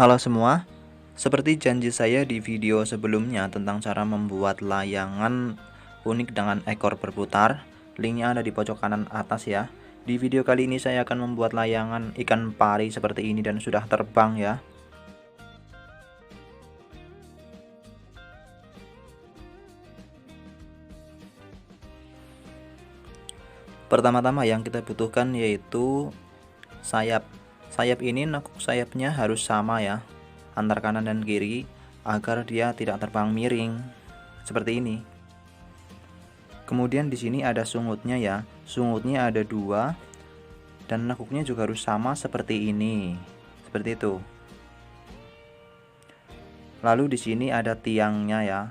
Halo semua, seperti janji saya di video sebelumnya tentang cara membuat layangan unik dengan ekor berputar, linknya ada di pojok kanan atas ya. Di video kali ini saya akan membuat layangan ikan pari seperti ini dan sudah terbang ya. Pertama-tama yang kita butuhkan yaitu sayap. Sayap ini nekuk sayapnya harus sama ya, antar kanan dan kiri agar dia tidak terbang miring seperti ini. Kemudian di sini ada sungutnya ya. Sungutnya ada 2 dan nekuknya juga harus sama seperti ini. Seperti itu. Lalu di sini ada tiangnya ya.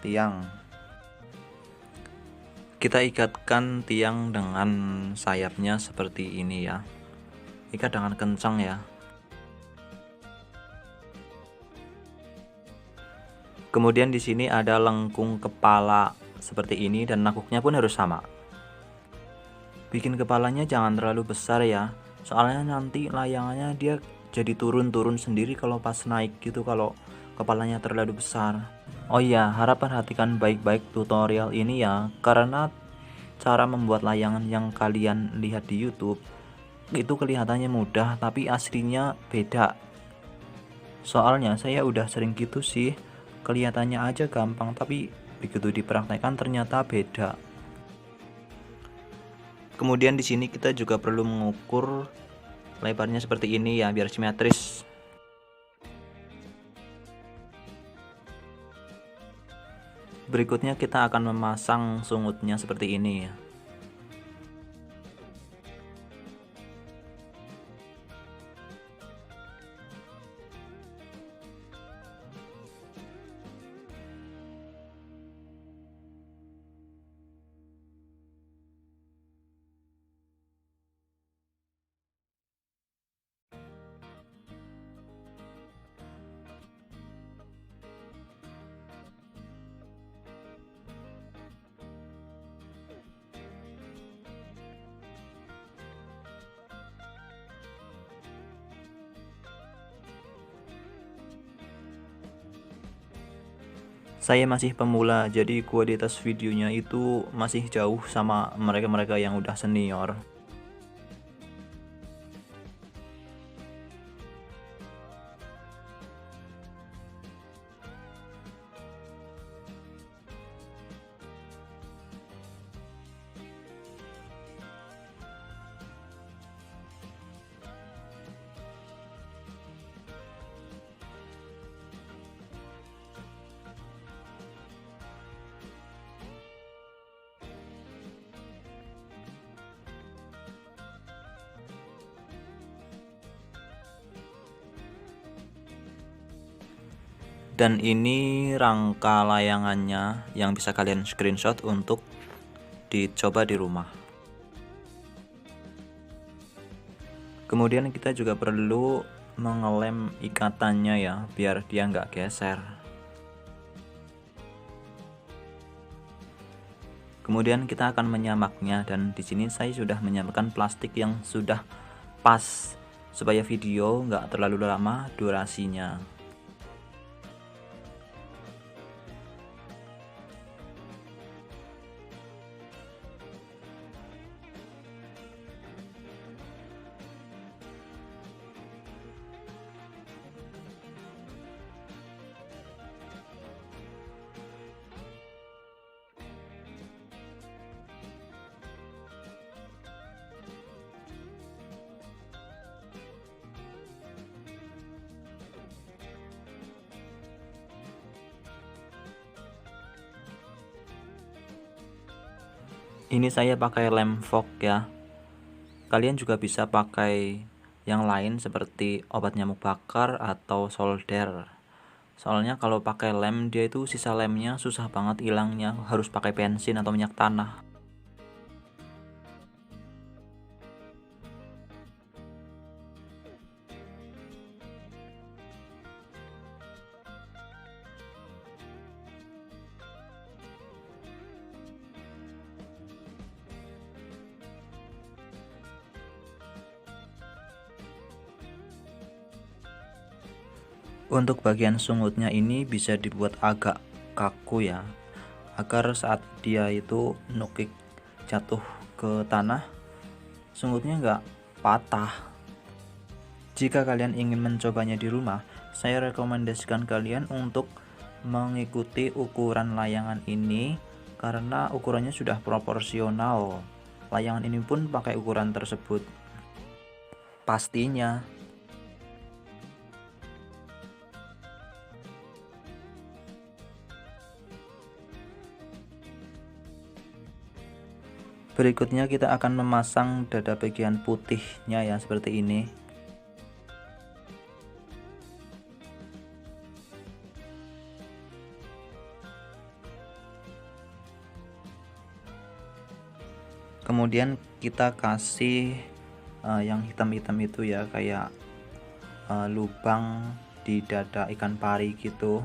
Tiang. Kita ikatkan tiang dengan sayapnya seperti ini ya. Ikat dengan kencang ya. Kemudian di sini ada lengkung kepala seperti ini dan nekuknya pun harus sama. Bikin kepalanya jangan terlalu besar ya, soalnya nanti layangannya dia jadi turun-turun sendiri kalau pas naik gitu kalau kepalanya terlalu besar. Oh iya, harap perhatikan baik-baik tutorial ini ya, karena cara membuat layangan yang kalian lihat di YouTube itu kelihatannya mudah tapi aslinya beda. Soalnya saya udah sering gitu sih, kelihatannya aja gampang tapi begitu dipraktekkan ternyata beda. Kemudian di sini kita juga perlu mengukur lebarnya seperti ini ya biar simetris. Berikutnya kita akan memasang sungutnya seperti ini ya. Saya masih pemula, jadi kualitas videonya itu masih jauh sama mereka-mereka yang udah senior. Dan ini rangka layangannya yang bisa kalian screenshot untuk dicoba di rumah. Kemudian kita juga perlu mengelem ikatannya ya biar dia nggak geser. Kemudian kita akan menyamaknya dan di sini saya sudah menyamakkan plastik yang sudah pas supaya video nggak terlalu lama durasinya. Ini saya pakai lem fog ya. Kalian juga bisa pakai yang lain seperti obat nyamuk bakar atau solder. Soalnya kalau pakai lem dia itu sisa lemnya susah banget hilangnya, harus pakai bensin atau minyak tanah. Untuk bagian sungutnya ini bisa dibuat agak kaku ya, agar saat dia itu nukik jatuh ke tanah, sungutnya nggak patah. Jika kalian ingin mencobanya di rumah, saya rekomendasikan kalian untuk mengikuti ukuran layangan ini karena ukurannya sudah proporsional. Layangan ini pun pakai ukuran tersebut. Pastinya. Berikutnya kita akan memasang dada bagian putihnya ya, seperti ini. Kemudian kita kasih yang hitam-hitam itu ya, kayak lubang di dada ikan pari gitu.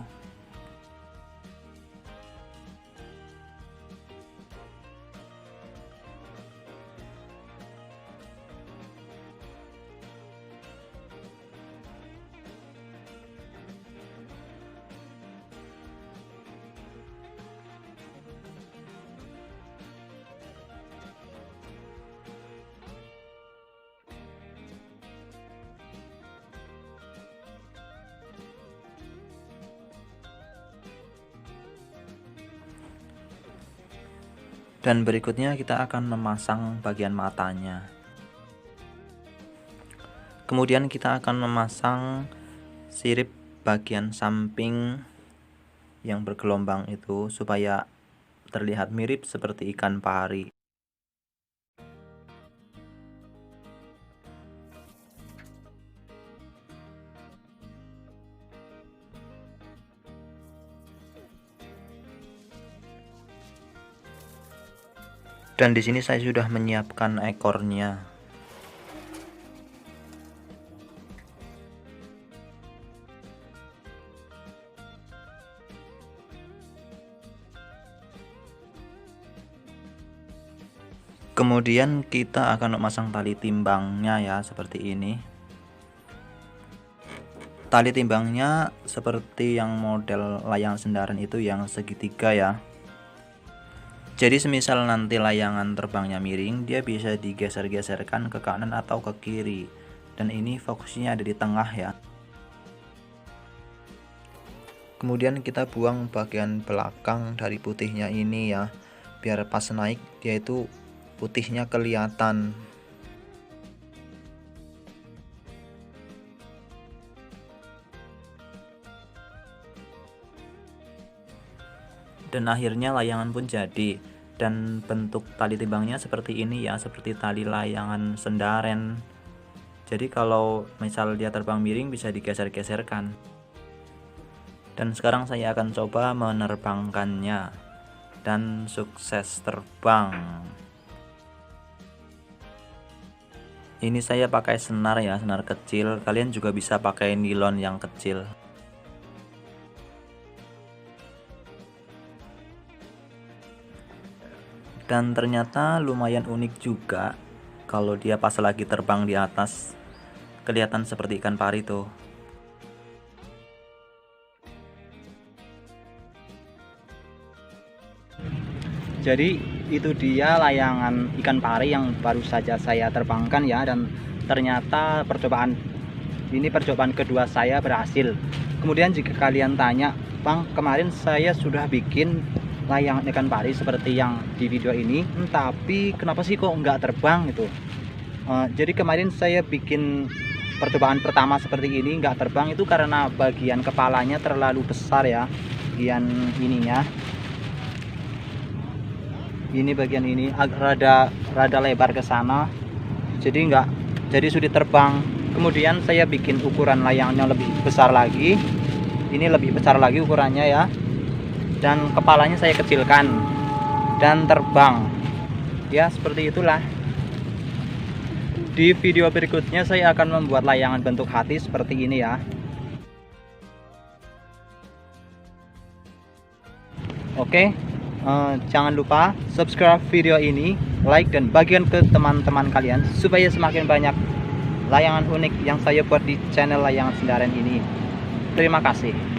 Dan berikutnya kita akan memasang bagian matanya. Kemudian kita akan memasang sirip bagian samping yang bergelombang itu supaya terlihat mirip seperti ikan pari. Dan di sini saya sudah menyiapkan ekornya. Kemudian kita akan memasang tali timbangnya ya, seperti ini. Tali timbangnya seperti yang model layangan sendaran itu yang segitiga ya. Jadi semisal nanti layangan terbangnya miring, dia bisa digeser-geserkan ke kanan atau ke kiri. Dan ini fokusnya ada di tengah ya. Kemudian kita buang bagian belakang dari putihnya ini ya, biar pas naik dia itu putihnya kelihatan. Dan akhirnya layangan pun jadi, dan bentuk tali timbangnya seperti ini ya, seperti tali layangan sendaren. Jadi kalau misal dia terbang miring bisa digeser-geserkan. Dan sekarang saya akan coba menerbangkannya, dan sukses terbang. Ini saya pakai senar ya, senar kecil. Kalian juga bisa pakai nilon yang kecil. Dan ternyata lumayan unik juga kalau dia pas lagi terbang di atas, kelihatan seperti ikan pari tuh. Jadi itu dia layangan ikan pari yang baru saja saya terbangkan ya, dan ternyata percobaan kedua saya berhasil. Kemudian jika kalian tanya, Bang, kemarin saya sudah bikin layangan ikan pari seperti yang di video ini, tapi kenapa sih kok nggak terbang gitu. Jadi kemarin saya bikin percobaan pertama seperti ini nggak terbang itu karena bagian kepalanya terlalu besar ya, bagian ininya, ini bagian ini rada lebar ke sana, jadi sulit terbang. Kemudian saya bikin ukuran layangannya lebih besar lagi, ini lebih besar lagi ukurannya ya, dan kepalanya saya kecilkan dan terbang ya, seperti itulah. Di video berikutnya saya akan membuat layangan bentuk hati seperti ini ya. Oke, jangan lupa subscribe video ini, like dan bagikan ke teman-teman kalian supaya semakin banyak layangan unik yang saya buat di channel Layangan Sendaran ini. Terima kasih.